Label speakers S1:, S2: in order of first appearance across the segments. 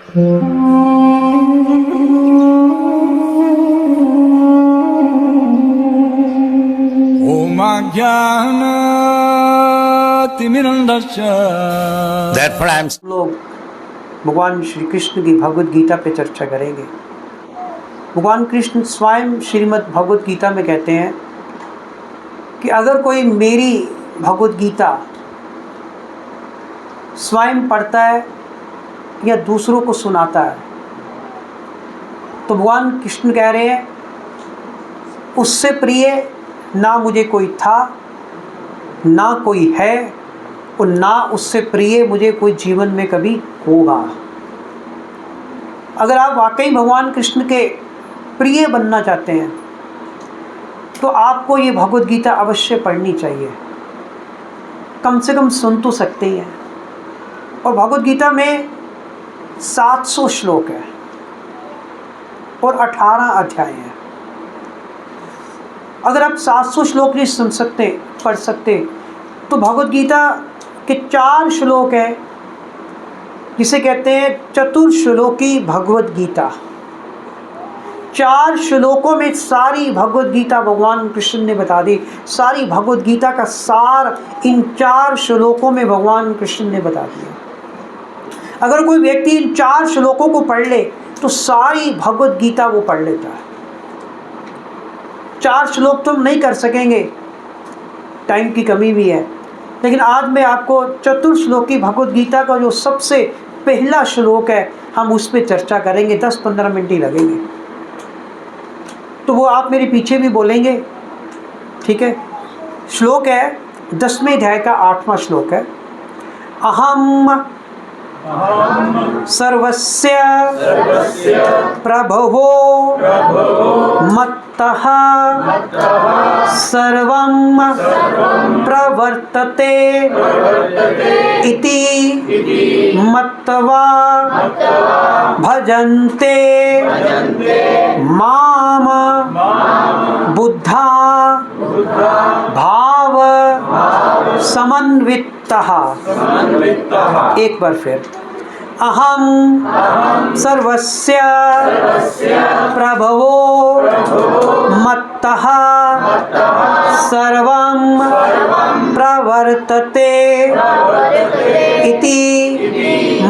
S1: Therefore, I am
S2: लोग भगवान श्री कृष्ण की भगवद गीता पे चर्चा करेंगे। भगवान कृष्ण स्वयं श्रीमद् भगवद गीता में कहते हैं कि अगर कोई मेरी भगवद गीता स्वयं पढ़ता है या दूसरों को सुनाता है तो भगवान कृष्ण कह रहे हैं उससे प्रिय ना मुझे कोई था, ना कोई है और ना उससे प्रिय मुझे कोई जीवन में कभी होगा। अगर आप वाकई भगवान कृष्ण के प्रिय बनना चाहते हैं तो आपको ये भगवद गीता अवश्य पढ़नी चाहिए। कम से कम सुन तो सकते ही हैं। और भगवद गीता में 700 श्लोक है और 18 अध्याय हैं। अगर आप 700 श्लोक नहीं सुन सकते, पढ़ सकते, तो भगवद गीता के 4 श्लोक हैं जिसे कहते हैं चतुर्श्लोकी भगवद गीता। 4 श्लोकों में सारी भगवद गीता भगवान कृष्ण ने बता दी। सारी भगवद गीता का सार इन 4 श्लोकों में भगवान कृष्ण ने बता दिया। अगर कोई व्यक्ति इन 4 श्लोकों को पढ़ ले तो सारी भगवद गीता वो पढ़ लेता है। 4 श्लोक तो हम नहीं कर सकेंगे, टाइम की कमी भी है, लेकिन आज मैं आपको चतुर्श्लोकी भगवद गीता का जो सबसे पहला श्लोक है हम उस पर चर्चा करेंगे। 10-15 मिनट ही लगेंगे, तो वो आप मेरे पीछे भी बोलेंगे, ठीक है। श्लोक है 10वें अध्याय का 8वां श्लोक है। अहम सर्वस्य प्रभवो मत्तः सर्वं प्रवर्तते इति मत्वा भजन्ते माम बुद्धा भाव समन्वितः। एक बार फिर, अहम सर्वस्य प्रभवो मत्तः सर्वं प्रवर्तते इति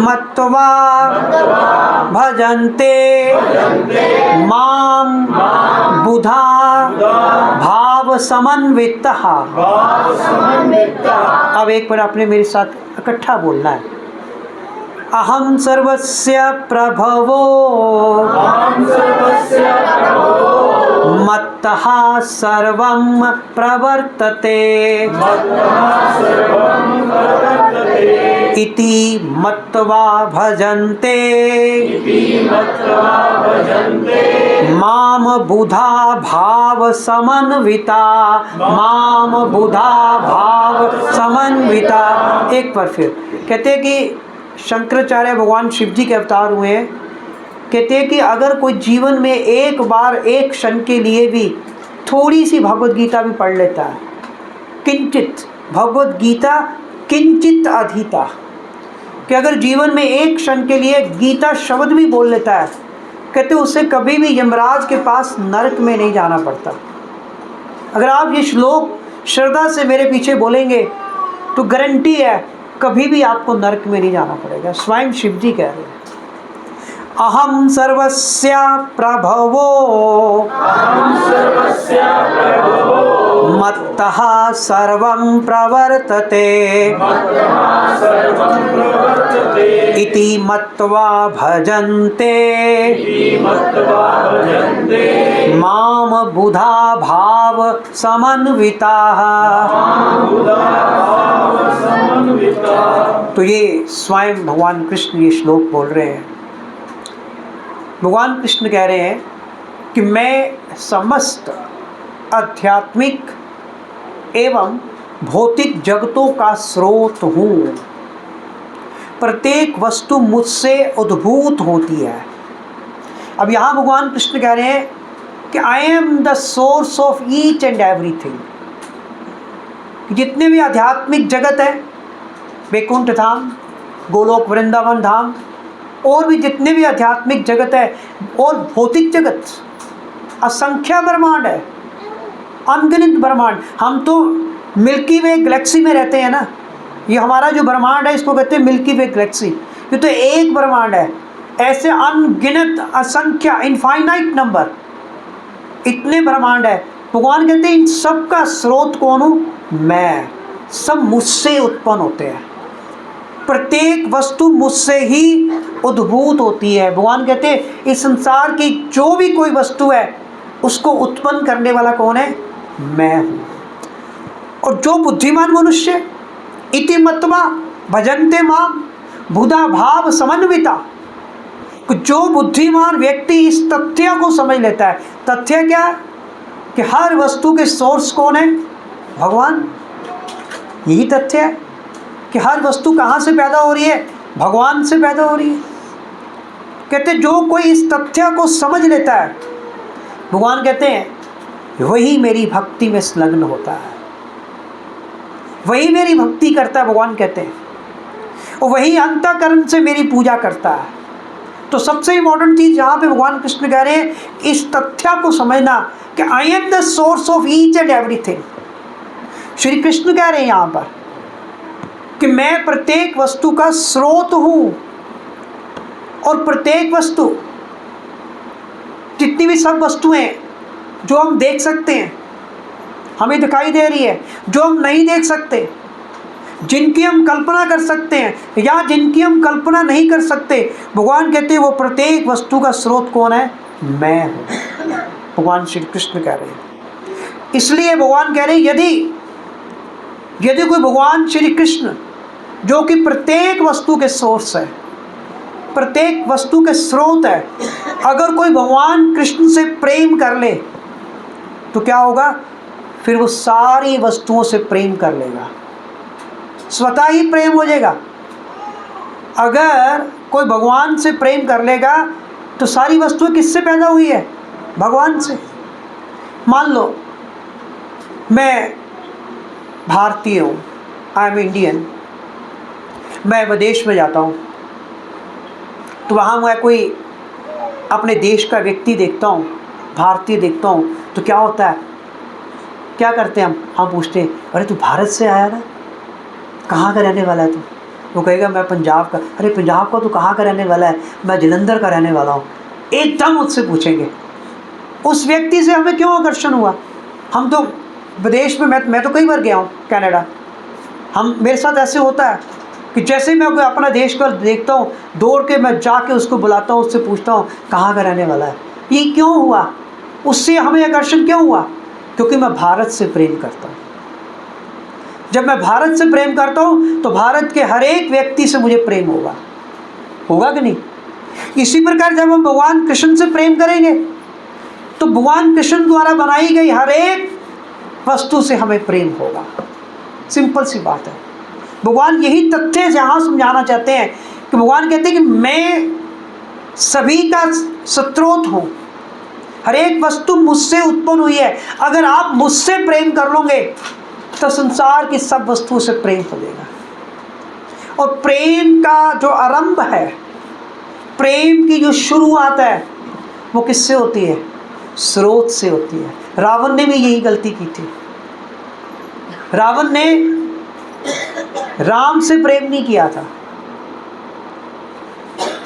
S2: मत्वा भजन्ते मां बुधा भाव समन्वितः। अब एक बार आपने मेरे साथ इकट्ठा बोलना है। अहम सर्वस्य प्रभवो मत्तः सर्वं प्रवर्तते इति मत्वा भजन्ते माम बुधा भाव समन्विता। माम बुधा भाव समन्विता। एक बार फिर कहते हैं कि शंकराचार्य भगवान शिव जी के अवतार हुए हैं। कहते हैं कि अगर कोई जीवन में एक बार एक क्षण के लिए भी थोड़ी सी भगवद गीता भी पढ़ लेता है, किंचित भगवद गीता किंचित अधीता, कि अगर जीवन में एक क्षण के लिए गीता शब्द भी बोल लेता है, कहते उसे कभी भी यमराज के पास नरक में नहीं जाना पड़ता। अगर आप ये श्लोक श्रद्धा से मेरे पीछे बोलेंगे तो गारंटी है कभी भी आपको नरक में नहीं जाना पड़ेगा। स्वयं शिव जी कह रहे हैं, अहम सर्वस्य प्रभवो मत्तः सर्वं प्रवर्तते इति मत्वा भजन्ते माम बुधा भाव समन्विताः। तो ये स्वयं भगवान कृष्ण ये श्लोक बोल रहे हैं। भगवान कृष्ण कह रहे हैं कि मैं समस्त आध्यात्मिक एवं भौतिक जगतों का स्रोत हूँ। प्रत्येक वस्तु मुझसे उद्भूत होती है। अब यहाँ भगवान कृष्ण कह रहे हैं कि I am the source of each and everything. जितने भी आध्यात्मिक जगत है, वैकुंठ धाम, गोलोक वृंदावन धाम, और भी जितने भी आध्यात्मिक जगत है और भौतिक जगत, असंख्य ब्रह्मांड है, अनगिनत ब्रह्मांड। हम तो मिल्की वे गैलेक्सी में रहते हैं ना, ये हमारा जो ब्रह्मांड है इसको कहते हैं मिल्की वे गैलेक्सी। ये तो एक ब्रह्मांड है, ऐसे अनगिनत असंख्य इनफाइनाइट नंबर इतने ब्रह्मांड है। भगवान कहते हैं इन सब का स्रोत कौन हूँ? मैं। सब मुझसे उत्पन्न होते हैं, प्रत्येक वस्तु मुझसे ही उद्भूत होती है। भगवान कहते हैं इस संसार की जो भी कोई वस्तु है उसको उत्पन्न करने वाला कौन है? मैं हूँ। और जो बुद्धिमान मनुष्य इति मत्वा भजन्ते माम बुधा भाव समन्विता, जो बुद्धिमान व्यक्ति इस तथ्य को समझ लेता है। तथ्य क्या है? कि हर वस्तु के सोर्स कौन है? भगवान। यही तथ्य है कि हर वस्तु कहाँ से पैदा हो रही है? भगवान से पैदा हो रही है। कहते जो कोई इस तथ्य को समझ लेता है, भगवान कहते हैं वही मेरी भक्ति में संलग्न होता है, वही मेरी भक्ति करता है। भगवान कहते हैं और वही अंतःकरण से मेरी पूजा करता है। तो सबसे इम्पोर्टेंट चीज़ यहाँ पे भगवान कृष्ण कह रहे हैं इस तथ्य को समझना कि I am the source of each and everything. Shri Krishna कह रहे हैं यहाँ पर कि मैं प्रत्येक वस्तु का स्रोत हूँ, और प्रत्येक वस्तु, जितनी भी सब वस्तुएं जो हम देख सकते हैं, हमें दिखाई दे रही है, जो हम नहीं देख सकते, जिनकी हम कल्पना कर सकते हैं या जिनकी हम कल्पना नहीं कर सकते, भगवान कहते हैं वो प्रत्येक वस्तु का स्रोत कौन है? मैं हूँ। भगवान श्री कृष्ण कह रहे हैं। इसलिए भगवान कह रहे हैं यदि कोई भगवान श्री कृष्ण जो कि प्रत्येक वस्तु के सोर्स है, प्रत्येक वस्तु के स्रोत है, अगर कोई भगवान कृष्ण से प्रेम कर ले तो क्या होगा? फिर वो सारी वस्तुओं से प्रेम कर लेगा, स्वतः ही प्रेम हो जाएगा। अगर कोई भगवान से प्रेम कर लेगा तो सारी वस्तुएं किससे पैदा हुई है? भगवान से। मान लो मैं भारतीय हूँ, आई एम इंडियन, मैं विदेश में जाता हूँ तो वहाँ मैं कोई अपने देश का व्यक्ति देखता हूँ, भारतीय देखता हूँ, तो क्या होता है? क्या करते हैं हम पूछते हैं अरे तू भारत से आया ना, कहाँ का रहने वाला है तू? वो कहेगा मैं पंजाब का। अरे पंजाब का तो कहाँ का रहने वाला है? मैं जलंधर का रहने वाला हूँ। एकदम मुझसे पूछेंगे। उस व्यक्ति से हमें क्यों आकर्षण हुआ? हम तो विदेश में, मैं तो कई बार गया हूँ कनाडा, मेरे साथ ऐसे होता है कि जैसे ही मैं कोई अपना देश का देखता हूँ, दौड़ के मैं जाके उसको बुलाता हूँ, उससे पूछता हूँ कहाँ का रहने वाला है। ये क्यों हुआ? उससे हमें आकर्षण क्यों हुआ? क्योंकि मैं भारत से प्रेम करता हूँ। जब मैं भारत से प्रेम करता हूँ तो भारत के हर एक व्यक्ति से मुझे प्रेम होगा कि नहीं? इसी प्रकार जब हम भगवान कृष्ण से प्रेम करेंगे तो भगवान कृष्ण द्वारा बनाई गई हर एक वस्तु से हमें प्रेम होगा। सिंपल सी बात है। भगवान यही तथ्य यहाँ समझाना चाहते हैं कि भगवान कहते हैं कि मैं सभी का स्रोत हूँ, हर एक वस्तु मुझसे उत्पन्न हुई है। अगर आप मुझसे प्रेम कर लोगे तो संसार की सब वस्तुओं से प्रेम हो जाएगा। और प्रेम का जो आरंभ है, प्रेम की जो शुरुआत है, वो किससे होती है? स्रोत से होती है। रावण ने भी यही गलती की थी। रावण ने राम से प्रेम नहीं किया था।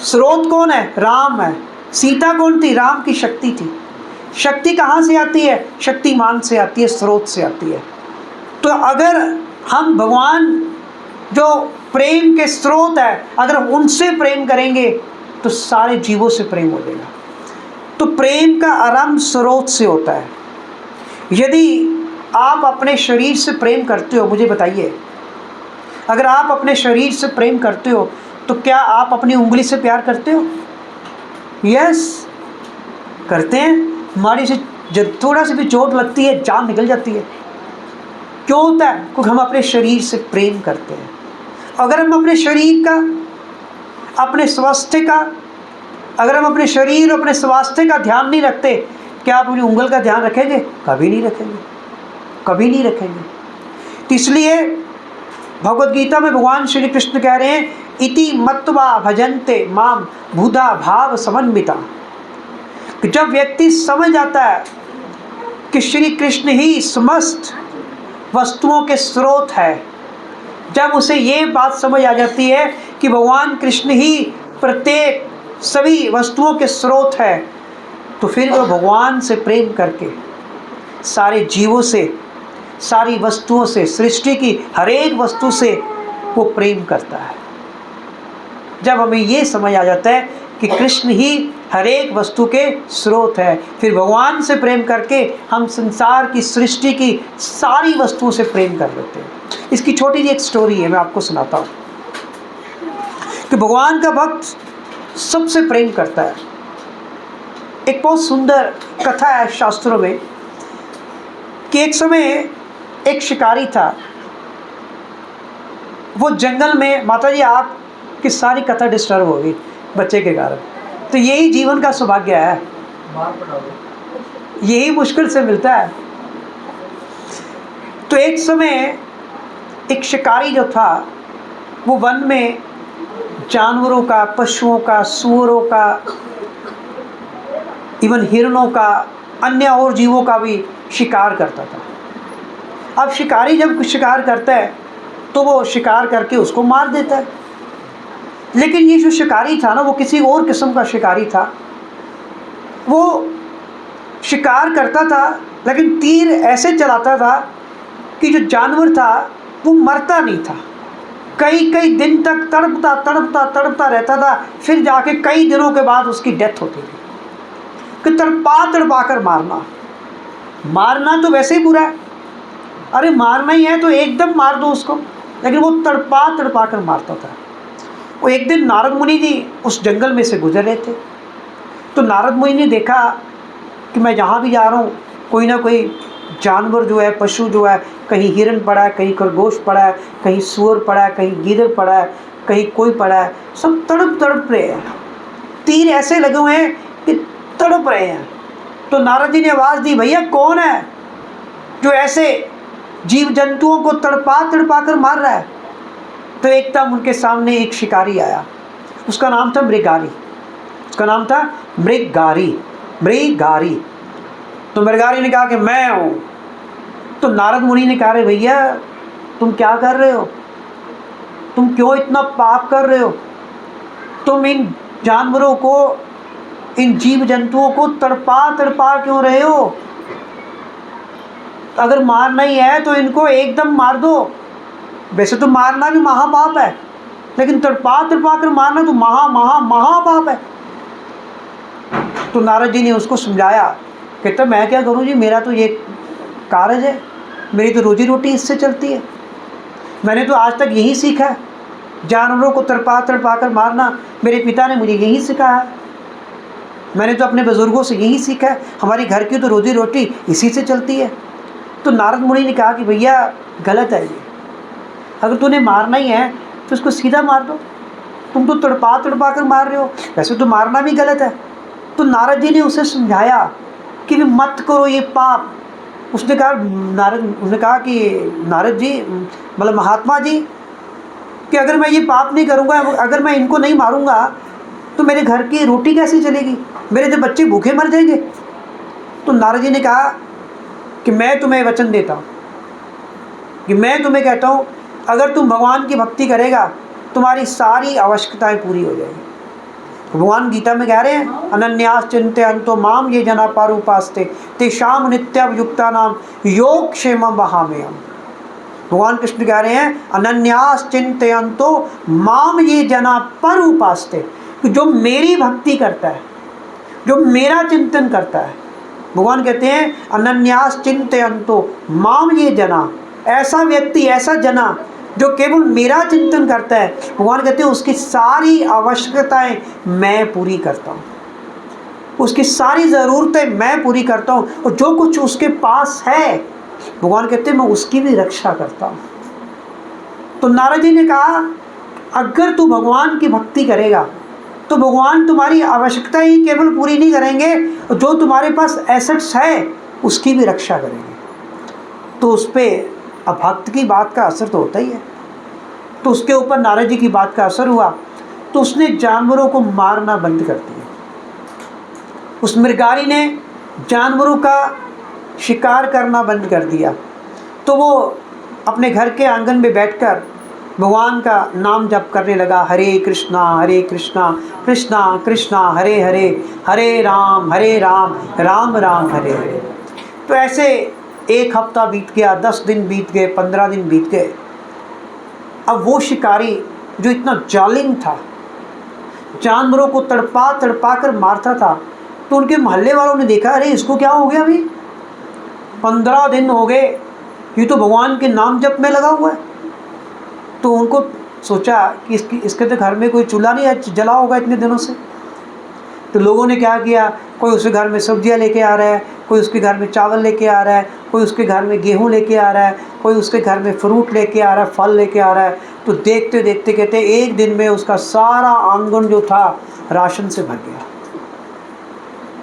S2: स्रोत कौन है? राम है। सीता कौन थी? राम की शक्ति थी। शक्ति कहाँ से आती है? शक्तिमान से आती है, स्रोत से आती है। तो अगर हम भगवान जो प्रेम के स्रोत है, अगर हम उनसे प्रेम करेंगे तो सारे जीवों से प्रेम हो जाएगा। तो प्रेम का आरंभ स्रोत से होता है। यदि आप अपने शरीर से प्रेम करते हो, मुझे बताइए, अगर आप अपने शरीर से प्रेम करते हो तो क्या आप अपनी उंगली से प्यार करते हो? यस, करते हैं। हमारी से जब थोड़ा सी भी चोट लगती है जान निकल जाती है। क्यों होता है? क्योंकि हम अपने शरीर से प्रेम करते हैं। अगर हम अपने शरीर का, अपने स्वास्थ्य का, अगर हम अपने शरीर और अपने स्वास्थ्य का ध्यान नहीं रखते, क्या आप अपनी उंगल का ध्यान रखेंगे? कभी नहीं रखेंगे, कभी नहीं रखेंगे। तो इसलिए भगवद गीता में भगवान श्री कृष्ण कह रहे हैं इति मत्वा भजन्ते माम बुधा भाव समन्विता। जब व्यक्ति समझ जाता है कि श्री कृष्ण ही समस्त वस्तुओं के स्रोत है, जब उसे ये बात समझ आ जाती है कि भगवान कृष्ण ही प्रत्येक सभी वस्तुओं के स्रोत है, तो फिर वह भगवान से प्रेम करके सारे जीवों से, सारी वस्तुओं से, सृष्टि की हर एक वस्तु से वो प्रेम करता है। जब हमें ये समझ आ जाता है कि कृष्ण ही हर एक वस्तु के स्रोत है, फिर भगवान से प्रेम करके हम संसार की, सृष्टि की सारी वस्तुओं से प्रेम कर लेते हैं। इसकी छोटी सी एक स्टोरी है, मैं आपको सुनाता हूँ कि भगवान का भक्त सबसे प्रेम करता है। एक बहुत सुंदर कथा है शास्त्रों में कि एक समय एक शिकारी था। वो जंगल में, माता जी आपकी सारी कथा डिस्टर्ब होगी बच्चे के कारण, तो यही जीवन का सौभाग्य है, यही मुश्किल से मिलता है। तो एक समय एक शिकारी जो था वो वन में जानवरों का, पशुओं का, सूअरों का, इवन हिरणों का, अन्य और जीवों का भी शिकार करता था। अब शिकारी जब शिकार करता है तो वो शिकार करके उसको मार देता है। लेकिन ये जो शिकारी था ना, वो किसी और किस्म का शिकारी था। वो शिकार करता था लेकिन तीर ऐसे चलाता था कि जो जानवर था वो मरता नहीं था। कई कई दिन तक तड़पता तड़पता तड़पता रहता था, फिर जाके कई दिनों के बाद उसकी डेथ होती थी। कि तड़पा तड़पा कर मारना, मारना तो वैसे ही बुरा है, अरे मारना ही है तो एकदम मार दो उसको, लेकिन वो तड़पा तड़पा कर मारता था। वो एक दिन नारद मुनि जी उस जंगल में से गुजर रहे थे, तो नारद मुनि ने देखा कि मैं जहाँ भी जा रहा हूँ कोई ना कोई जानवर जो है, पशु जो है, कहीं हिरन पड़ा है, कहीं खरगोश पड़ा है, कहीं सूअर पड़ा है, कहीं गीदड़ पड़ा है, कहीं कोई पड़ा है, सब तड़प तड़प रहे हैं, तीर ऐसे लगे हुए हैं कि तड़प रहे हैं। तो नारद जी ने आवाज़ दी, भैया कौन है जो ऐसे जीव जंतुओं को तड़पा तड़पा कर मार रहा है? तो एकदम उनके सामने एक शिकारी आया, उसका नाम था मृगारी, उसका नाम था मृगारी, मृगारी। तो मृगारी ने कहा कि मैं हूँ। तो नारद मुनि ने कहा, रे भैया तुम क्या कर रहे हो, तुम क्यों इतना पाप कर रहे हो, तुम इन जानवरों को, इन जीव जंतुओं को तड़पा तड़पा क्यों रहे हो? अगर मारना ही है तो इनको एकदम मार दो। वैसे तो मारना भी महापाप है, लेकिन तड़पा तड़पा कर मारना तो महापाप है। तो नारद जी ने उसको समझाया, कहता मैं क्या करूं जी, मेरा तो ये कारज है, मेरी तो रोजी रोटी इससे चलती है, मैंने तो आज तक यही सीखा है, जानवरों को तड़पा तड़पा कर मारना मेरे पिता ने मुझे यही सिखाया है, मैंने तो अपने बुज़ुर्गों से यही सीखा है, हमारी घर की तो रोजी रोटी इसी से चलती है। तो नारद मुनि ने कहा कि भैया गलत है ये, अगर तूने मारना ही है तो उसको सीधा मार दो, तुम तो तड़पा तड़पा कर मार रहे हो, वैसे तो मारना भी गलत है। तो नारद जी ने उसे समझाया कि मत करो ये पाप। उसने कहा, उसने कहा कि नारद जी, मतलब महात्मा जी, कि अगर मैं ये पाप नहीं करूँगा, अगर मैं इनको नहीं मारूँगा तो मेरे घर की रोटी कैसे चलेगी, मेरे जो बच्चे भूखे मर जाएंगे। तो नारद जी ने कहा कि मैं तुम्हें वचन देता हूँ, कि मैं तुम्हें कहता हूँ अगर तुम भगवान की भक्ति करेगा तुम्हारी सारी आवश्यकताएं पूरी हो जाएगी। भगवान गीता में कह रहे हैं, अनन्यास चिंतयन्तो माम ये जना पारूपास्ते तेषां नित्याभियुक्तानां योगक्षेमं वहाम्यहम्। भगवान कृष्ण कह रहे हैं, अनन्यास चिंतयन्तो माम ये जना पारूपास्ते, कि जो मेरी भक्ति करता है, जो मेरा चिंतन करता है, भगवान कहते हैं अनन्यास चिंतयन्तो माम ये जना, ऐसा व्यक्ति, ऐसा जना जो केवल मेरा चिंतन करता है, भगवान कहते हैं उसकी सारी आवश्यकताएं मैं पूरी करता हूँ, उसकी सारी ज़रूरतें मैं पूरी करता हूँ, और जो कुछ उसके पास है भगवान कहते हैं मैं उसकी भी रक्षा करता हूँ। तो नारद जी ने कहा अगर तू भगवान की भक्ति करेगा तो भगवान तुम्हारी आवश्यकताएं ही केवल पूरी नहीं करेंगे, जो तुम्हारे पास एसेट्स है उसकी भी रक्षा करेंगे। तो उस पर अब भक्त की बात का असर तो होता ही है। तो उसके ऊपर नारद जी की बात का असर हुआ, तो उसने जानवरों को मारना बंद कर दिया। उस मृगारी ने जानवरों का शिकार करना बंद कर दिया। तो वो अपने घर के आंगन में बैठकर भगवान का नाम जप करने लगा, हरे कृष्णा कृष्णा कृष्णा हरे हरे, हरे राम राम राम हरे हरे। तो ऐसे 1 हफ्ता बीत गया, 10 दिन बीत गए, 15 दिन बीत गए। अब वो शिकारी जो इतना जालिम था, जानवरों को तड़पा तड़पा कर मारता था, तो उनके मोहल्ले वालों ने देखा, अरे इसको क्या हो गया, अभी 15 दिन हो गए, ये तो भगवान के नाम जप में लगा हुआ है। तो उनको सोचा कि इसके तो घर में कोई चूल्हा नहीं जला होगा इतने दिनों से। तो लोगों ने क्या किया, कोई उसके घर में सब्जियां लेके आ रहा है, कोई उसके घर में चावल लेके आ रहा है, कोई उसके घर में गेहूं लेके आ रहा है, कोई उसके घर में फ्रूट लेके आ रहा है, फल लेके आ रहा है। तो देखते देखते कहते एक दिन में उसका सारा आंगन जो था राशन से भर गया।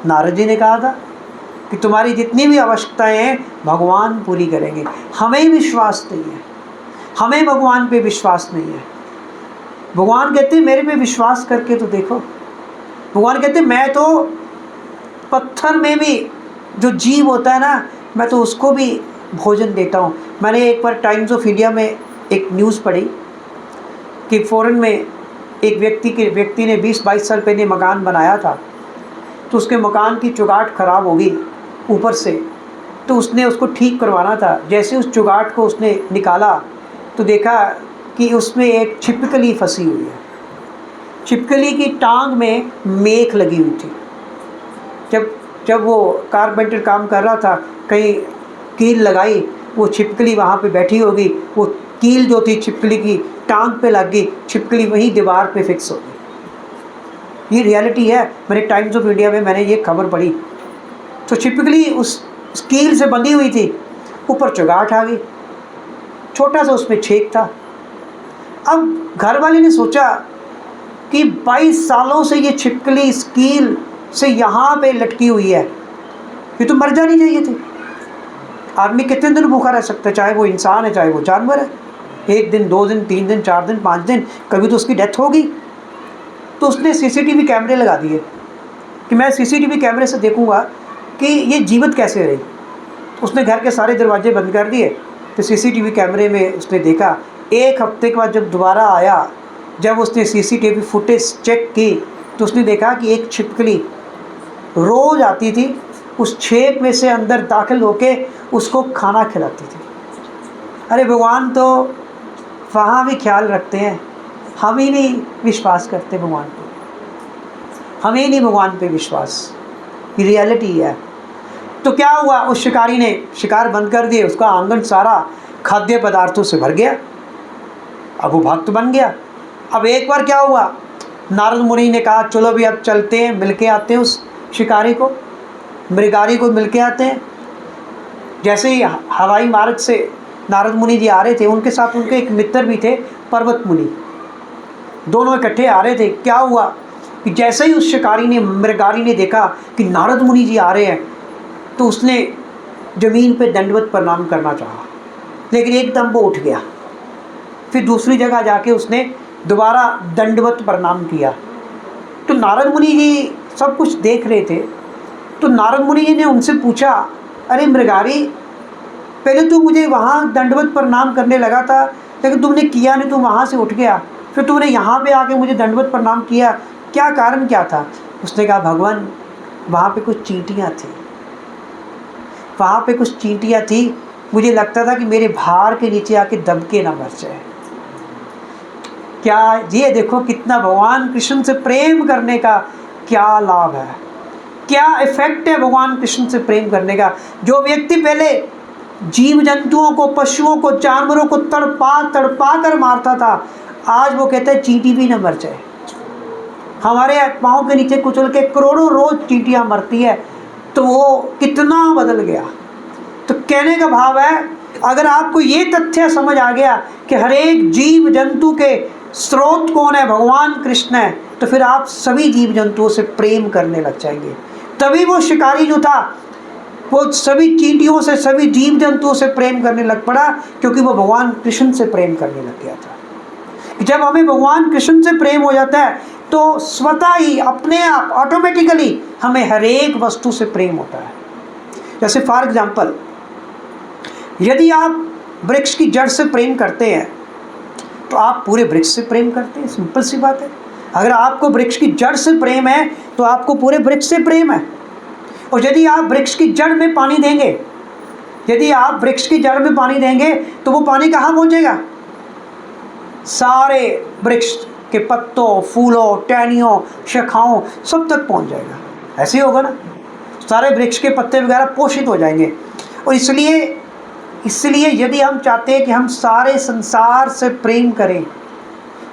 S2: नारद जी ने कहा था कि तुम्हारी जितनी भी आवश्यकताएं हैं भगवान पूरी करेंगे। हमें विश्वास नहीं है, हमें भगवान पे विश्वास नहीं है। भगवान कहते हैं मेरे पे विश्वास करके तो देखो। भगवान कहते हैं मैं तो पत्थर में भी जो जीव होता है ना, मैं तो उसको भी भोजन देता हूँ। मैंने एक बार टाइम्स ऑफ इंडिया में एक न्यूज़ पढ़ी कि फ़ॉरेन में एक व्यक्ति ने 20-22 साल पहले मकान बनाया था। तो उसके मकान की चुगाट ख़राब हो गई ऊपर से, तो उसने उसको ठीक करवाना था। जैसे उस चुगाट को उसने निकाला तो देखा कि उसमें एक छिपकली फंसी हुई है। छिपकली की टांग में मेख लगी हुई थी। जब वो कारपेंटर काम कर रहा था, कहीं कील लगाई, वो छिपकली वहाँ पे बैठी होगी, वो कील जो थी छिपकली की टांग पे लग गई, छिपकली वहीं दीवार पे फिक्स हो गई। ये रियलिटी है। मैंने टाइम्स ऑफ इंडिया में मैंने ये खबर पढ़ी। तो छिपकली उस कील से बंधी हुई थी, ऊपर चुगाट आ गई, छोटा सा उसमें छेद था। अब घर वाले ने सोचा कि 22 सालों से ये छिपकली इस कील से यहाँ पे लटकी हुई है, ये तो मर जानी चाहिए थी। आदमी कितने दिन भूखा रह सकता है, चाहे वो इंसान है चाहे वो जानवर है। 1 दिन 2 दिन 3 दिन 4 दिन 5 दिन, कभी तो उसकी डेथ होगी। तो उसने सीसीटीवी कैमरे लगा दिए कि मैं सीसीटीवी कैमरे से देखूंगा कि ये जीवित कैसे रही। उसने घर के सारे दरवाजे बंद कर दिए। तो सीसीटीवी कैमरे में उसने देखा। 1 हफ्ते के बाद जब दोबारा आया, जब उसने सीसीटीवी फुटेज चेक की, तो उसने देखा कि एक छिपकली रोज़ आती थी, उस छेद में से अंदर दाखिल होके उसको खाना खिलाती थी। अरे भगवान तो वहाँ भी ख्याल रखते हैं, हम ही नहीं विश्वास करते भगवान पे, हमें नहीं भगवान पे विश्वास। ये रियलिटी है। तो क्या हुआ, उस शिकारी ने शिकार बंद कर दिए, उसका आंगन सारा खाद्य पदार्थों से भर गया। अब वो भक्त बन गया। अब एक बार क्या हुआ, नारद मुनि ने कहा चलो भी अब चलते हैं, मिलके आते हैं उस शिकारी को, मृगारी को मिलके आते हैं। जैसे ही हवाई मार्ग से नारद मुनि जी आ रहे थे, उनके साथ उनके एक मित्र भी थे, पर्वत मुनि, दोनों इकट्ठे आ रहे थे। क्या हुआ कि जैसे ही उस शिकारी ने मृगारी ने देखा कि नारद मुनि जी आ रहे हैं, तो उसने ज़मीन पे दंडवत प्रणाम करना चाहा, लेकिन एकदम वो उठ गया। फिर दूसरी जगह जाके उसने दोबारा दंडवत प्रणाम किया। तो नारद मुनि जी सब कुछ देख रहे थे। तो नारद मुनि जी ने उनसे पूछा, अरे मृगारी, पहले तो मुझे वहाँ दंडवत प्रणाम करने लगा था, लेकिन तुमने किया नहीं, तुम वहाँ से उठ गया, फिर तुमने यहाँ पे आके मुझे दंडवत प्रणाम किया, क्या कारण क्या था? उसने कहा भगवान, वहाँ पे कुछ चींटियाँ थी, वहाँ पे कुछ चींटियाँ थी, मुझे लगता था कि मेरे भार के नीचे आके दब के ना मर जाए। क्या ये देखो कितना भगवान कृष्ण से प्रेम करने का क्या लाभ है, क्या इफेक्ट है भगवान कृष्ण से प्रेम करने का। जो व्यक्ति पहले जीव जंतुओं को, पशुओं को, जानवरों को तड़पा तड़पा कर मारता था, आज वो कहता है चींटी भी ना मर जाए। हमारे पाँव के नीचे कुचल के करोड़ों रोज चींटियाँ मरती है, तो वो कितना बदल गया। तो कहने का भाव है, अगर आपको ये तथ्य समझ आ गया कि हर एक जीव जंतु के स्रोत कौन है, भगवान कृष्ण है, तो फिर आप सभी जीव जंतुओं से प्रेम करने लग जाएंगे। तभी वो शिकारी जो था वो सभी चींटियों से, सभी जीव जंतुओं से प्रेम करने लग पड़ा, क्योंकि वो भगवान कृष्ण से प्रेम करने लग गया था। जब हमें भगवान कृष्ण से प्रेम हो जाता है तो स्वतः ही अपने आप ऑटोमेटिकली हमें हर एक वस्तु से प्रेम होता है। जैसे फॉर एग्जाम्पल, यदि आप वृक्ष की जड़ से प्रेम करते हैं तो आप पूरे वृक्ष से प्रेम करते हैं, सिंपल सी बात है। अगर आपको वृक्ष की जड़ से प्रेम है तो आपको पूरे वृक्ष से प्रेम है। और यदि आप वृक्ष की जड़ में पानी देंगे, यदि आप वृक्ष की जड़ में पानी देंगे तो वो पानी कहाँ पहुँचेगा? सारे वृक्ष के पत्तों, फूलों, टहनियों, शाखाओं सब तक पहुँच जाएगा। ऐसे ही होगा ना, सारे वृक्ष के पत्ते वगैरह पोषित हो जाएंगे। और इसलिए यदि हम चाहते हैं कि हम सारे संसार से प्रेम करें,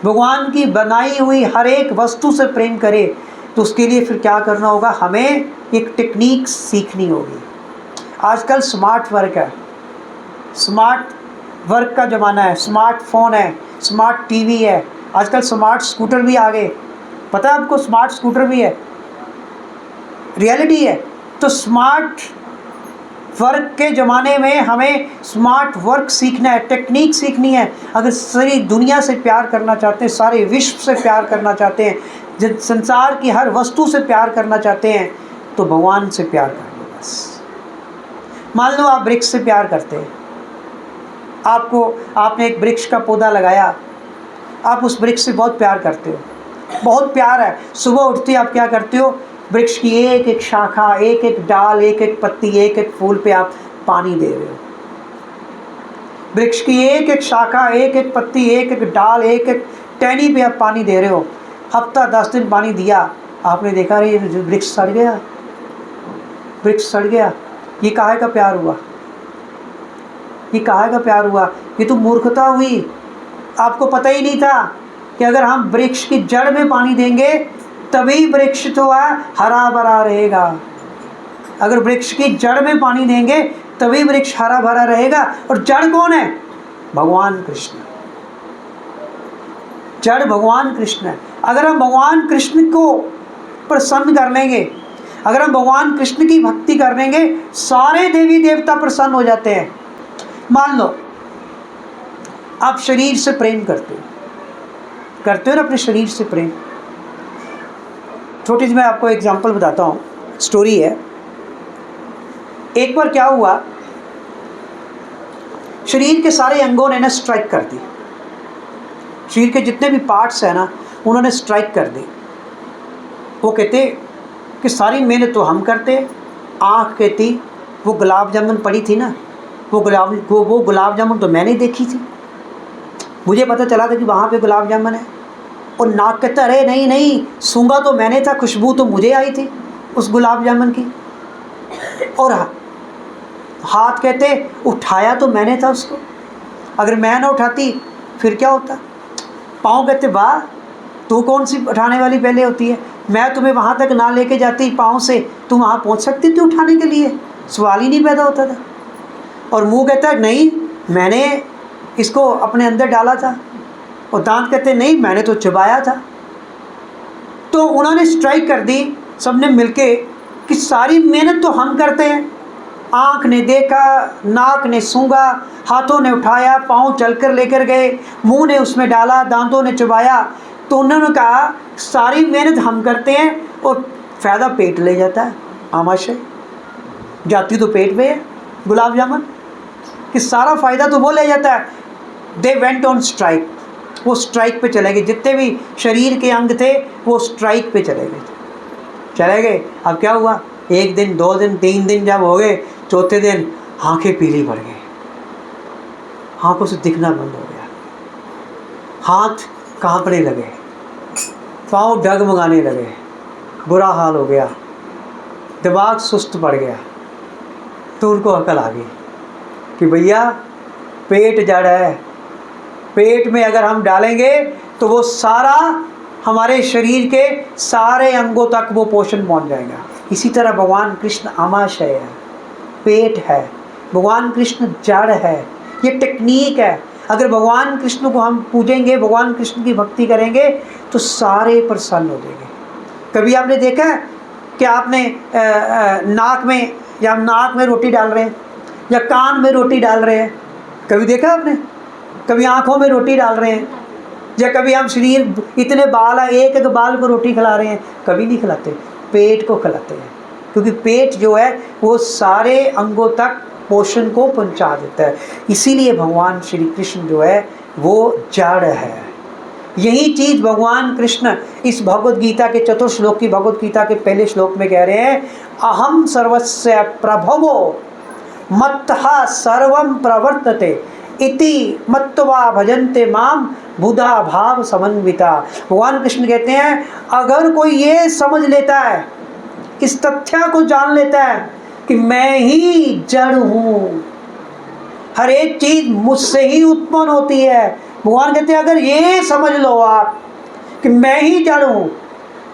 S2: भगवान की बनाई हुई हर एक वस्तु से प्रेम करें, तो उसके लिए फिर क्या करना होगा? हमें एक टेक्निक सीखनी होगी। आजकल स्मार्ट वर्क है, स्मार्ट वर्क का ज़माना है, स्मार्टफोन है, स्मार्ट टीवी है, आजकल स्मार्ट स्कूटर भी आ गए। पता है आपको, स्मार्ट स्कूटर भी है, रियलिटी है। तो स्मार्ट वर्क के ज़माने में हमें स्मार्ट वर्क सीखना है, टेक्निक सीखनी है। अगर सारी दुनिया से प्यार करना चाहते हैं, सारे विश्व से प्यार करना चाहते हैं, संसार की हर वस्तु से प्यार करना चाहते हैं, तो भगवान से प्यार कर लो बस। मान लो आप वृक्ष से प्यार करते हैं, आपने एक वृक्ष का पौधा लगाया, आप उस वृक्ष से बहुत प्यार करते हो, बहुत प्यार है। सुबह उठते आप क्या करते हो? वृक्ष की एक एक शाखा, एक एक डाल, एक एक पत्ती, एक एक फूल पे आप पानी दे रहे हो। वृक्ष की एक एक शाखा, एक एक पत्ती, एक एक डाल, एक एक टहनी पे आप पानी दे रहे हो। हफ्ता 10 दिन पानी दिया, आपने देखा रे वृक्ष सड़ गया, वृक्ष सड़ गया। ये काहे का प्यार हुआ? ये काहे का प्यार हुआ? ये तो मूर्खता हुई। आपको पता ही नहीं था कि अगर हम वृक्ष की जड़ में पानी देंगे तभी वृक्ष तो हरा भरा रहेगा। अगर वृक्ष की जड़ में पानी देंगे तभी वृक्ष हरा भरा रहेगा। और जड़ कौन है? भगवान कृष्ण। जड़ भगवान कृष्ण है। अगर हम भगवान कृष्ण को प्रसन्न कर लेंगे, अगर हम भगवान कृष्ण की भक्ति कर लेंगे, सारे देवी देवता प्रसन्न हो जाते हैं। मान लो आप शरीर से प्रेम करते हो ना, अपने शरीर से प्रेम। छोटी सी मैं आपको एग्जांपल बताता हूँ, स्टोरी है। एक बार क्या हुआ, शरीर के सारे अंगों ने ना स्ट्राइक कर दी। शरीर के जितने भी पार्ट्स हैं ना, उन्होंने स्ट्राइक कर दी। वो कहते कि सारी मेहनत तो हम करते। आँख कहती वो गुलाब जामुन पड़ी थी ना, वो गुलाब जामुन तो मैंने देखी थी, मुझे पता चला था कि वहाँ पे गुलाब जामुन है। और नाक कहता अरे नहीं नहीं, सूंघा तो मैंने था, खुशबू तो मुझे आई थी उस गुलाब जामुन की। और हाथ कहते उठाया तो मैंने था उसको, अगर मैं ना उठाती फिर क्या होता। पाँव कहते वाह, तू कौन सी उठाने वाली पहले होती है, मैं तुम्हें वहाँ तक ना लेके जाती पाँव से, तुम वहाँ पहुँच सकती थी उठाने के लिए, सवाल ही नहीं पैदा होता था। और मुँह कहता है नहीं, मैंने इसको अपने अंदर डाला था। और दांत कहते नहीं, मैंने तो चबाया था। तो उन्होंने स्ट्राइक कर दी सबने मिलके कि सारी मेहनत तो हम करते हैं। आँख ने देखा, नाक ने सूंघा, हाथों ने उठाया, पाँव चलकर लेकर गए, मुंह ने उसमें डाला, दांतों ने चबाया। तो उन्होंने कहा सारी मेहनत हम करते हैं और फ़ायदा पेट ले जाता है। आमाशय जाती तो पेट में है गुलाब जामुन, कि सारा फ़ायदा तो वो ले जाता है। दे वेंट ऑन स्ट्राइक, वो स्ट्राइक पे चले गए। जितने भी शरीर के अंग थे वो स्ट्राइक पे चले गए। अब क्या हुआ, 1 दिन 2 दिन 3 दिन जब हो गए, चौथे दिन आंखें पीली पड़ गई, आंखों से दिखना बंद हो गया, हाथ कांपने लगे, पाँव डगमगाने लगे, बुरा हाल हो गया, दिमाग सुस्त पड़ गया। तो उनको अकल आ गई कि भैया पेट जड़ है, पेट में अगर हम डालेंगे तो वो सारा हमारे शरीर के सारे अंगों तक वो पोषण पहुंच जाएगा। इसी तरह भगवान कृष्ण आमाशय है, पेट है, भगवान कृष्ण जड़ है। ये टेक्निक है। अगर भगवान कृष्ण को हम पूजेंगे, भगवान कृष्ण की भक्ति करेंगे तो सारे प्रसन्न हो जाएंगे। कभी आपने देखा है कि आपने नाक में रोटी डाल रहे हैं या कान में रोटी डाल रहे हैं? कभी देखा आपने? कभी आँखों में रोटी डाल रहे हैं? या कभी हम शरीर इतने बाल है, एक एक बाल को रोटी खिला रहे हैं, कभी नहीं खिलाते, पेट को खिलाते हैं, क्योंकि पेट जो है वो सारे अंगों तक पोषण को पहुंचा देता है। इसीलिए भगवान श्री कृष्ण जो है वो जड़ है। यही चीज भगवान कृष्ण इस भगवद गीता के चतुर्थ श्लोक की भगवद गीता के पहले श्लोक में कह रहे हैं, अहम सर्वस्य प्रभवो मत्तः सर्वं प्रवर्तते इति मत्वा भजन्ते माम बुधा भाव समन्विता। भगवान कृष्ण कहते हैं अगर कोई ये समझ लेता है, इस तथ्य को जान लेता है कि मैं ही जड़ हूँ, हर एक चीज मुझसे ही उत्पन्न होती है, भगवान कहते हैं अगर ये समझ लो आप कि मैं ही जड़ हूँ,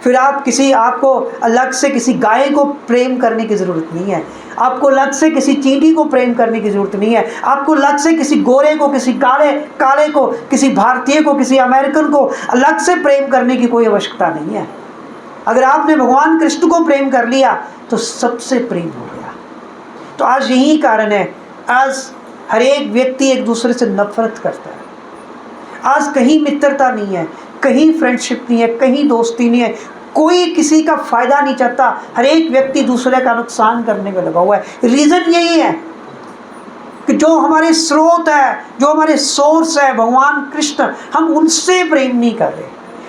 S2: फिर आपको अलग से किसी गाय को प्रेम करने की ज़रूरत नहीं है, आपको अलग से किसी चींटी को प्रेम करने की ज़रूरत नहीं है, आपको अलग से किसी गोरे को, किसी काले को, किसी भारतीय को, किसी अमेरिकन को अलग से प्रेम करने की कोई आवश्यकता नहीं है। अगर आपने भगवान कृष्ण को प्रेम कर लिया तो सबसे प्रेम हो गया। तो आज यही कारण है, आज हर एक व्यक्ति एक दूसरे से नफरत करता है, आज कहीं मित्रता नहीं है, कहीं फ्रेंडशिप नहीं है, कहीं दोस्ती नहीं है, कोई किसी का फायदा नहीं चाहता, हर एक व्यक्ति दूसरे का नुकसान करने में लगा हुआ है। रीज़न यही है कि जो हमारे स्रोत है, जो हमारे सोर्स है भगवान कृष्ण, हम उनसे प्रेम नहीं कर रहे,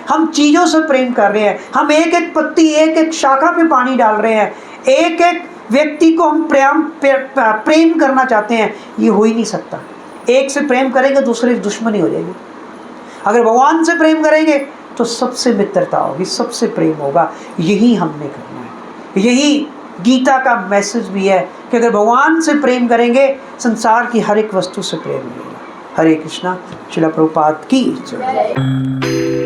S2: हम चीज़ों से प्रेम कर रहे हैं। हम एक एक पत्ती, एक एक शाखा पे पानी डाल रहे हैं, एक एक व्यक्ति को हम प्रेम करना चाहते हैं, ये हो ही नहीं सकता। एक से प्रेम करेंगे दूसरे की दुश्मनी हो जाएगी। अगर भगवान से प्रेम करेंगे तो सबसे मित्रता होगी, सबसे प्रेम होगा। यही हमने करना है, यही गीता का मैसेज भी है कि अगर भगवान से प्रेम करेंगे संसार की हर एक वस्तु से प्रेम मिलेगा। हरे कृष्णा। श्रील प्रभुपाद की जय।